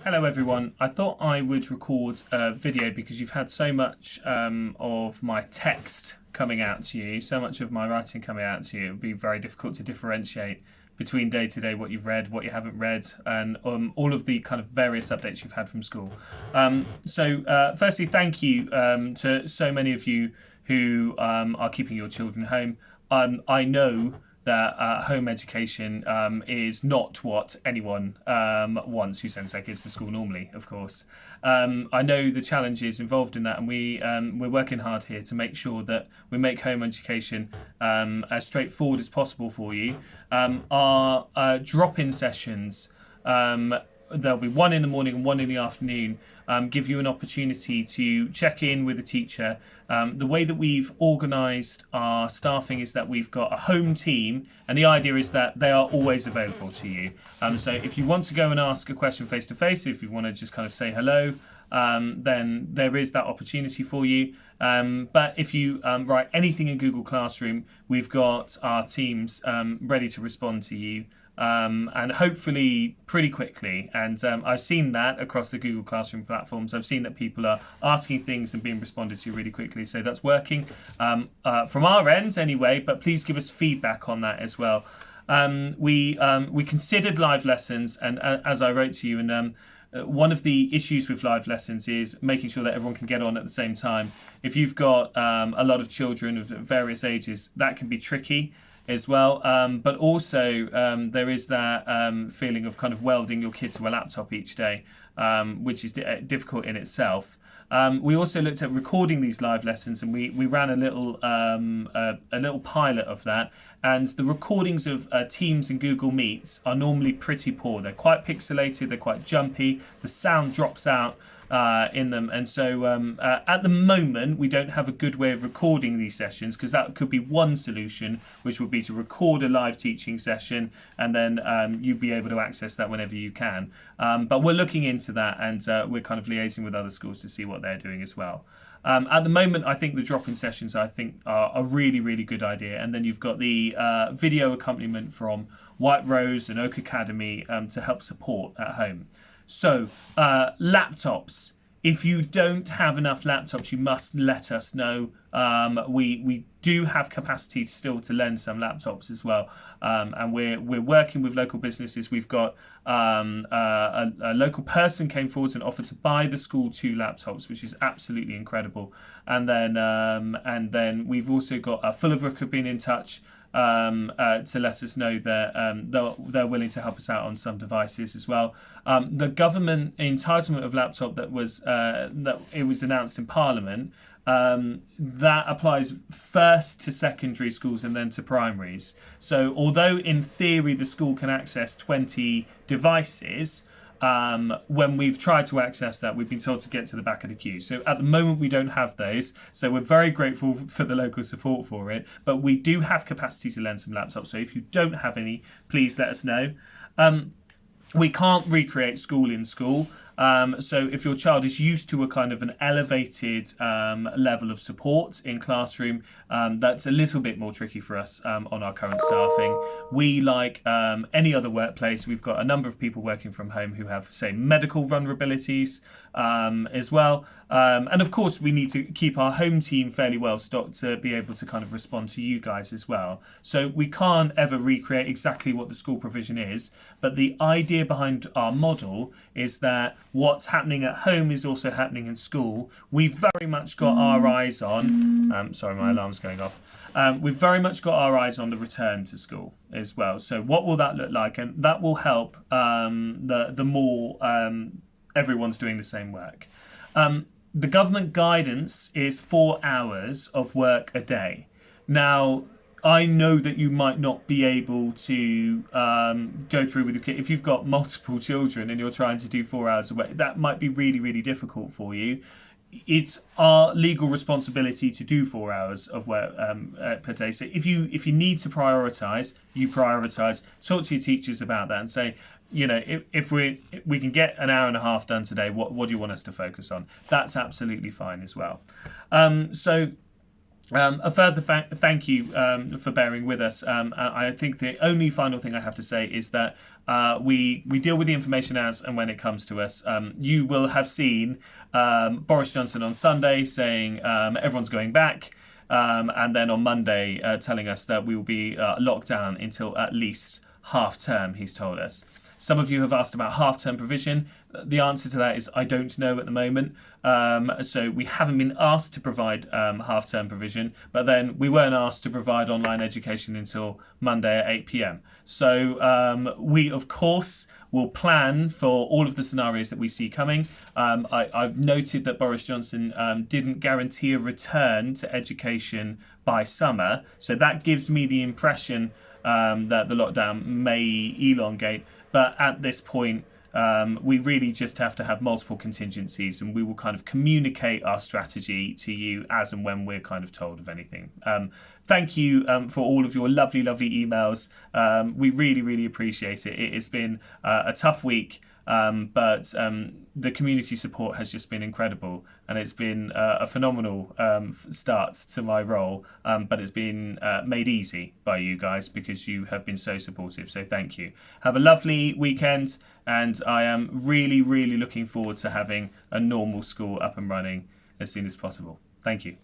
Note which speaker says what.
Speaker 1: Hello everyone. I thought I would record a video because you've had so much of my text coming out to you, so much of my writing coming out to you. It would be very difficult to differentiate between day to day what you've read, what you haven't read, and all of the kind of various updates you've had from school. Firstly, thank you to so many of you who are keeping your children home. I know that home education is not what anyone wants who sends their kids to school normally, of course. I know the challenges involved in that, and we're working hard here to make sure that we make home education as straightforward as possible for you. Our drop-in sessions, there'll be one in the morning and one in the afternoon, give you an opportunity to check in with a teacher. The way that we've organised our staffing is that we've got a home team, and the idea is that they are always available to you. So if you want to go and ask a question face to face, if you want to just kind of say hello, then there is that opportunity for you. But if you write anything in Google Classroom, we've got our teams ready to respond to you. And hopefully pretty quickly. And I've seen that across the Google Classroom platforms. I've seen that people are asking things and being responded to really quickly. So that's working from our end anyway, but please give us feedback on that as well. We considered live lessons, and as I wrote to you, and one of the issues with live lessons is making sure that everyone can get on at the same time. If you've got a lot of children of various ages, that can be tricky as well, but also there is that feeling of kind of welding your kid to a laptop each day, which is difficult in itself. We also looked at recording these live lessons, and we ran a little pilot of that. And the recordings of Teams and Google Meets are normally pretty poor. They're quite pixelated, they're quite jumpy, the sound drops out in them, and so at the moment we don't have a good way of recording these sessions, because that could be one solution, which would be to record a live teaching session, and then you'd be able to access that whenever you can. But we're looking into that, and we're kind of liaising with other schools to see what they're doing as well. At the moment, I think the drop-in sessions are a really, really good idea. And then you've got the video accompaniment from White Rose and Oak Academy to help support at home. So, laptops. If you don't have enough laptops, you must let us know. We do have capacity still to lend some laptops as well, and we're working with local businesses. We've got a local person came forward and offered to buy the school 2 laptops, which is absolutely incredible. And then we've also got Fullabrook have been in touch to let us know that they're willing to help us out on some devices as well. The government entitlement of laptop that was announced in Parliament, that applies first to secondary schools and then to primaries. So although in theory the school can access 20 devices, when we've tried to access that, we've been told to get to the back of the queue. So at the moment, we don't have those. So we're very grateful for the local support for it. But we do have capacity to lend some laptops. So if you don't have any, please let us know. We can't recreate school in school. So if your child is used to a kind of an elevated level of support in classroom, that's a little bit more tricky for us on our current staffing. We, like any other workplace, we've got a number of people working from home who have, say, medical vulnerabilities as well. And of course, we need to keep our home team fairly well stocked to be able to kind of respond to you guys as well. So we can't ever recreate exactly what the school provision is, but the idea behind our model is that what's happening at home is also happening in school. We've very much got our eyes on, sorry, my alarm's going off. We've very much got our eyes on the return to school as well. So what will that look like? And that will help the more everyone's doing the same work. The government guidance is 4 hours of work a day. Now, I know that you might not be able to go through with your kid. If you've got multiple children and you're trying to do 4 hours a week, that might be really, really difficult for you. It's our legal responsibility to do 4 hours of work per day. So if you need to prioritise, you prioritise. Talk to your teachers about that and say, you know, if we can get an hour and a half done today, what do you want us to focus on? That's absolutely fine as well. So A further thank you for bearing with us. I think the only final thing I have to say is that we deal with the information as and when it comes to us. You will have seen Boris Johnson on Sunday saying everyone's going back, and then on Monday telling us that we will be locked down until at least half term, he's told us. Some of you have asked about half-term provision. The answer to that is I don't know at the moment. So we haven't been asked to provide half-term provision, but then we weren't asked to provide online education until Monday at 8 p.m. So we, of course, will plan for all of the scenarios that we see coming. I've noted that Boris Johnson didn't guarantee a return to education by summer. So that gives me the impression that the lockdown may elongate. But at this point, we really just have to have multiple contingencies, and we will kind of communicate our strategy to you as and when we're kind of told of anything. Thank you for all of your lovely, lovely emails. We really, really appreciate it. It has been a tough week, but the community support has just been incredible, and it's been a phenomenal start to my role, but it's been made easy by you guys because you have been so supportive, so thank you. Have a lovely weekend, and I am really, really looking forward to having a normal school up and running as soon as possible. Thank you.